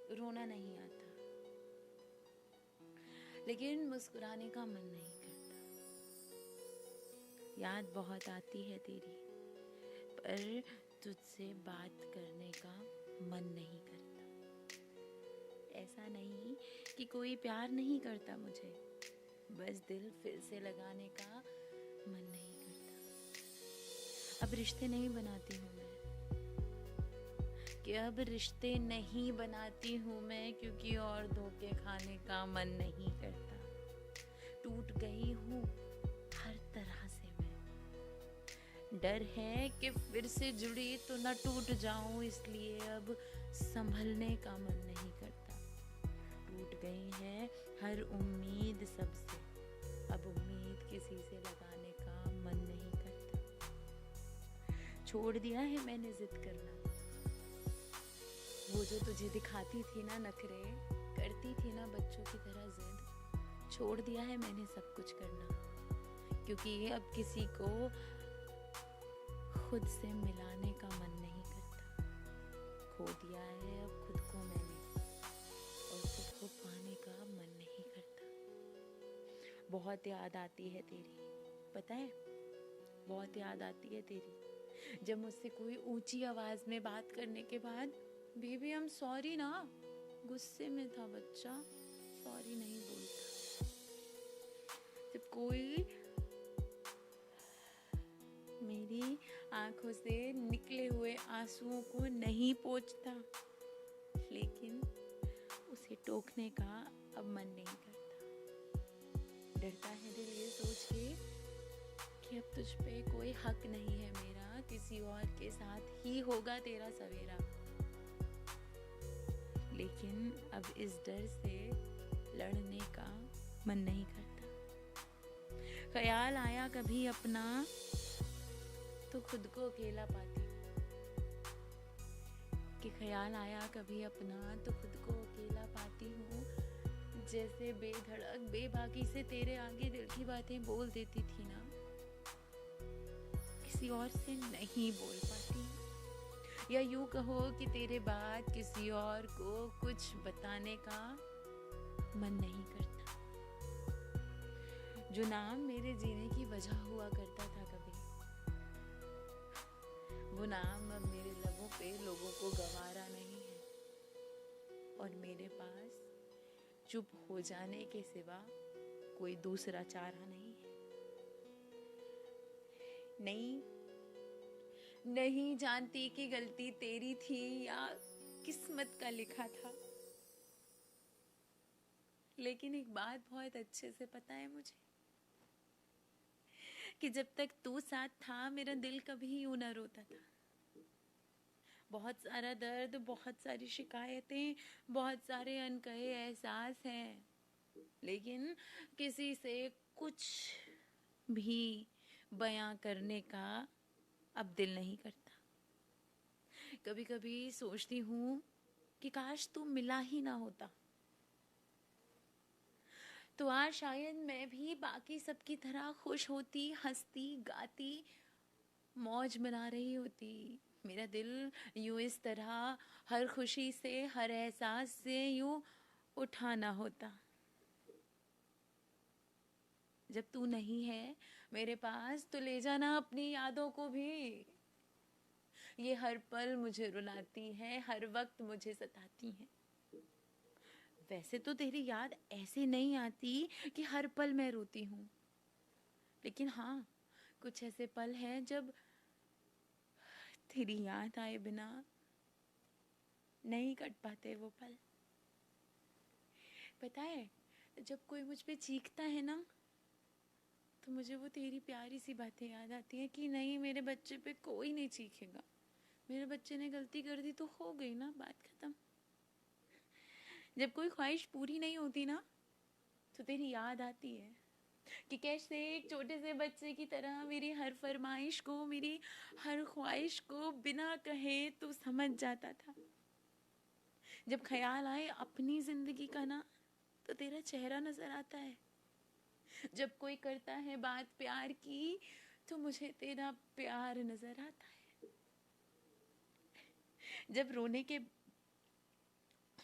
रोना नहीं आता, लेकिन मुस्कुराने का मन नहीं करता। याद बहुत आती है तेरी, पर तुझसे बात करने का मन नहीं करता। ऐसा नहीं कि कोई प्यार नहीं करता मुझे, बस दिल फिर से लगाने का मन नहीं करता। अब रिश्ते नहीं बनाती हूँ मैं, कि अब रिश्ते नहीं बनाती हूँ मैं, क्योंकि और धोखे खाने का मन नहीं करता। टूट गई हूँ हर तरह से मैं, डर है कि फिर से जुड़ी तो न टूट जाऊं, इसलिए अब संभलने का मन नहीं करता। टूट गई है हर उम्मीद सबसे, अब उम्मीद किसी से लगाने का मन नहीं करता। छोड़ दिया है मैंने जिद करना, वो जो तुझे दिखाती थी ना नखरे, करती थी ना बच्चों की तरह जिद, छोड़ दिया है मैंने सब कुछ करना, क्योंकि अब किसी को खुद से मिलाने का मन नहीं करता। खो दिया है अब खुद को मैंने, और खुद को पाने का मन नहीं करता। बहुत याद आती है तेरी, पता है, बहुत याद आती है तेरी, जब मुझसे कोई ऊंची आवाज में बात करने के बाद, बेबी आई एम सॉरी ना, गुस्से में था बच्चा, सॉरी नहीं बोलता। जब कोई मेरी आंखों से निकले हुए आंसुओं को नहीं पोंछता, लेकिन उसे टोकने का अब मन नहीं करता। डरता है दिल ये सोच के कि अब तुझ पे कोई हक नहीं है मेरा, किसी और के साथ ही होगा तेरा सवेरा। लेकिन अब इस डर से लड़ने का मन नहीं करता। ख्याल आया कभी अपना तो खुद को अकेला पाती हूँ, कि ख्याल आया कभी अपना तो खुद को अकेला पाती हूँ। जैसे बेधड़क बेबाकी से तेरे आगे दिल की बातें बोल देती थी ना, किसी और से नहीं बोल पाती, या यूं कहो कि तेरे बाद किसी और को कुछ बताने का मन नहीं करता। जो नाम मेरे जीने की वजह हुआ करता था कभी, वो नाम अब मेरे लबों पे लोगों को गवारा नहीं है, और मेरे पास चुप हो जाने के सिवा कोई दूसरा चारा नहीं है। नहीं नहीं जानती कि गलती तेरी थी या किस्मत का लिखा था, लेकिन एक बात बहुत अच्छे से पता है मुझे, कि जब तक तू साथ था मेरा दिल कभी यूं न रोता था। बहुत सारा दर्द, बहुत सारी शिकायतें, बहुत सारे अनकहे एहसास हैं, लेकिन किसी से कुछ भी बयां करने का अब दिल नहीं करता। कभी कभी सोचती हूँ कि काश तू मिला ही ना होता, तो आज शायद मैं भी बाकी सबकी तरह खुश होती, हंसती गाती, मौज मना रही होती। मेरा दिल यूं इस तरह हर खुशी से, हर एहसास से यूं उठा ना होता। जब तू नहीं है मेरे पास तो ले जाना अपनी यादों को भी, ये हर पल मुझे रुलाती है, हर वक्त मुझे सताती है। वैसे तो तेरी याद ऐसे नहीं आती कि हर पल मैं रोती हूँ, लेकिन हाँ, कुछ ऐसे पल हैं जब तेरी याद आए बिना नहीं कट पाते वो पल। पता है, जब कोई मुझ पे चीखता है ना, तो मुझे वो तेरी प्यारी सी बातें याद आती हैं कि नहीं, मेरे बच्चे पे कोई नहीं चीखेगा, मेरे बच्चे ने गलती कर दी तो हो गई ना, बात खत्म। जब कोई ख्वाहिश पूरी नहीं होती ना, तो तेरी याद आती है कि कैसे एक छोटे से बच्चे की तरह मेरी हर फरमाइश को, मेरी हर ख्वाहिश को बिना कहे तू समझ जाता था। जब ख्याल आए अपनी जिंदगी का ना, तो तेरा चेहरा नजर आता है। जब कोई करता है बात प्यार की, तो मुझे तेरा प्यार नजर आता है। जब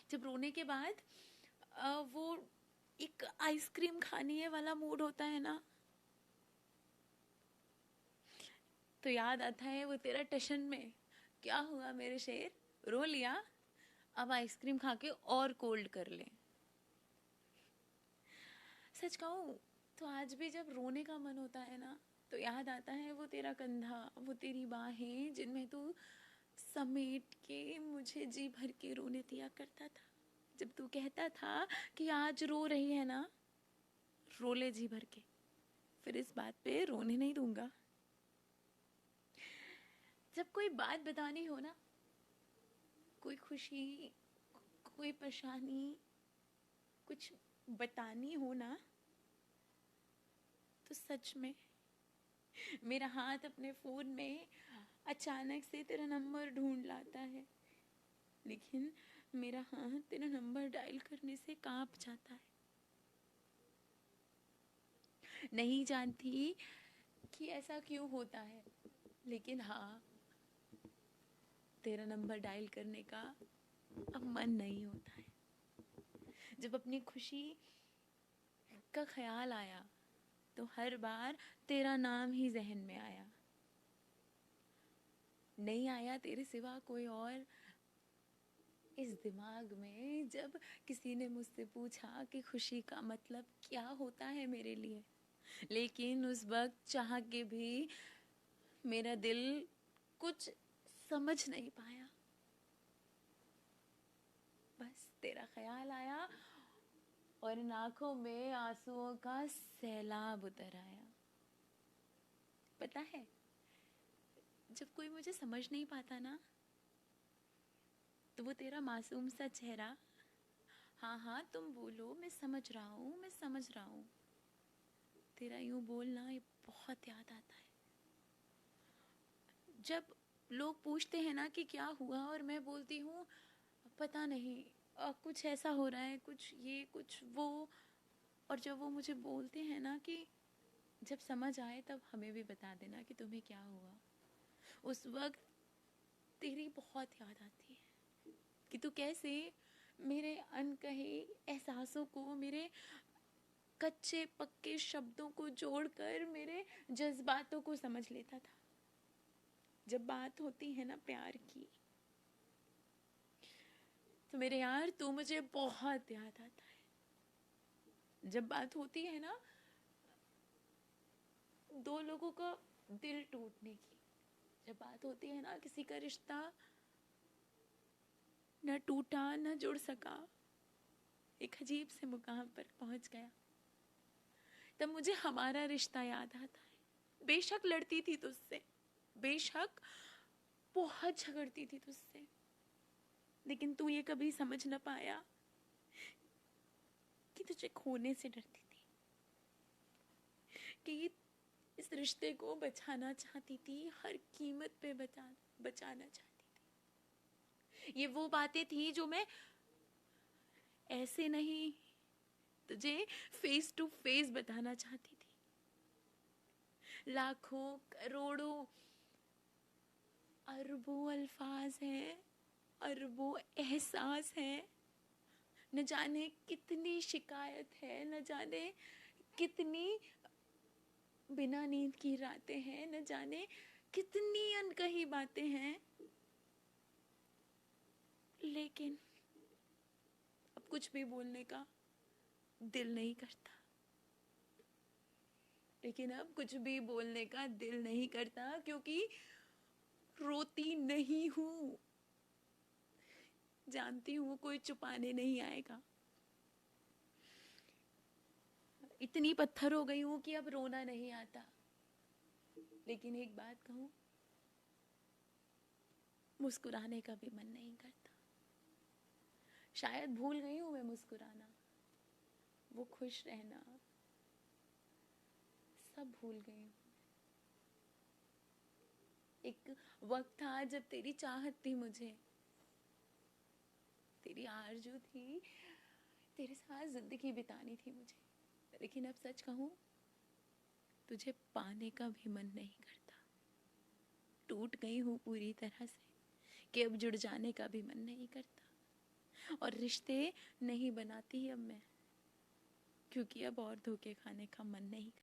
जब रोने के बाद वो एक आइसक्रीम खाने है वाला मूड होता है ना, तो याद आता है वो तेरा टशन में, क्या हुआ मेरे शेर, रो लिया, अब आइसक्रीम खा के और कोल्ड कर ले। सच कहूँ तो आज भी जब रोने का मन होता है ना, तो याद आता है वो तेरा कंधा, वो तेरी बाहें जिनमें तू समेट के मुझे जी भर के रोने दिया करता था। जब तू कहता था कि आज रो रही है ना, रो ले जी भर के, फिर इस बात पे रोने नहीं दूंगा। जब कोई बात बतानी हो ना, कोई खुशी, कोई परेशानी, कुछ बतानी हो ना, तो सच में मेरा हाथ अपने फोन में अचानक से तेरा नंबर ढूंढ लाता है, लेकिन मेरा हाथ तेरा नंबर डायल करने से कांप जाता है। नहीं जानती कि ऐसा क्यों होता है, लेकिन हाँ, तेरा नंबर डायल करने का अब मन नहीं होता है। जब अपनी खुशी का ख्याल आया तो हर बार तेरा नाम ही जहन में आया, नहीं आया तेरे सिवा कोई और इस दिमाग में। जब किसी ने मुझसे पूछा कि खुशी का मतलब क्या होता है मेरे लिए, लेकिन उस वक्त चाह के भी मेरा दिल कुछ समझ नहीं पाया। बस तेरा ख्याल आया और इन आंखों में आंसुओं का सैलाब उतर आया। पता है, जब कोई मुझे समझ नहीं पाता ना, तो वो तेरा मासूम सा चेहरा, हाँ हाँ तुम बोलो, मैं समझ रहा हूँ, मैं समझ रहा हूँ, तेरा यूं बोलना ये बहुत याद आता है। जब लोग पूछते हैं ना कि क्या हुआ, और मैं बोलती हूँ पता नहीं, कुछ ऐसा हो रहा है, कुछ ये कुछ वो, और जब वो मुझे बोलते हैं ना कि जब समझ आए तब हमें भी बता देना कि तुम्हें क्या हुआ, उस वक्त तेरी बहुत याद आती है कि तू कैसे मेरे अनकहे एहसासों को, मेरे कच्चे पक्के शब्दों को जोड़कर मेरे जज्बातों को समझ लेता था। जब बात होती है ना प्यार की, तो मेरे यार तू मुझे बहुत याद आता है। जब बात होती है ना दो लोगों का दिल टूटने की, जब बात होती है ना किसी का रिश्ता न टूटा न जुड़ सका, एक अजीब से मुकाम पर पहुंच गया, तब मुझे हमारा रिश्ता याद आता है। बेशक लड़ती थी तुझसे, बेशक बहुत झगड़ती थी तुझसे, लेकिन तू ये कभी समझ न पाया कि तुझे खोने से डरती थी, कि इस रिश्ते को बचाना चाहती थी, हर कीमत पे बचाना चाहती थी। ये वो बातें थी जो मैं ऐसे नहीं, तुझे फेस टू फेस बताना चाहती थी। लाखों करोड़ों अरबों अल्फाज हैं, अरबों एहसास हैं, न जाने कितनी शिकायत है, न जाने कितनी बिना नींद की रातें हैं, न जाने कितनी अनकही बातें हैं, लेकिन अब कुछ भी बोलने का दिल नहीं करता। लेकिन अब कुछ भी बोलने का दिल नहीं करता, क्योंकि रोती नहीं हूं, जानती हूं कोई छुपाने नहीं आएगा। इतनी पत्थर हो गई हूं कि अब रोना नहीं आता। लेकिन एक बात कहूं, मुस्कुराने का भी मन नहीं करता। शायद भूल गई हूं मैं मुस्कुराना, वो खुश रहना, सब भूल गई हूं। एक वक्त था जब तेरी चाहत थी मुझे, तेरी आरज़ू थी, तेरे साथ जिंदगी बितानी थी मुझे, लेकिन अब सच कहूं तुझे पाने का भी मन नहीं करता। टूट गई हूं पूरी तरह से कि अब जुड़ जाने का भी मन नहीं करता। और रिश्ते नहीं बनाती अब मैं, क्योंकि अब और धोखे खाने का मन नहीं करता।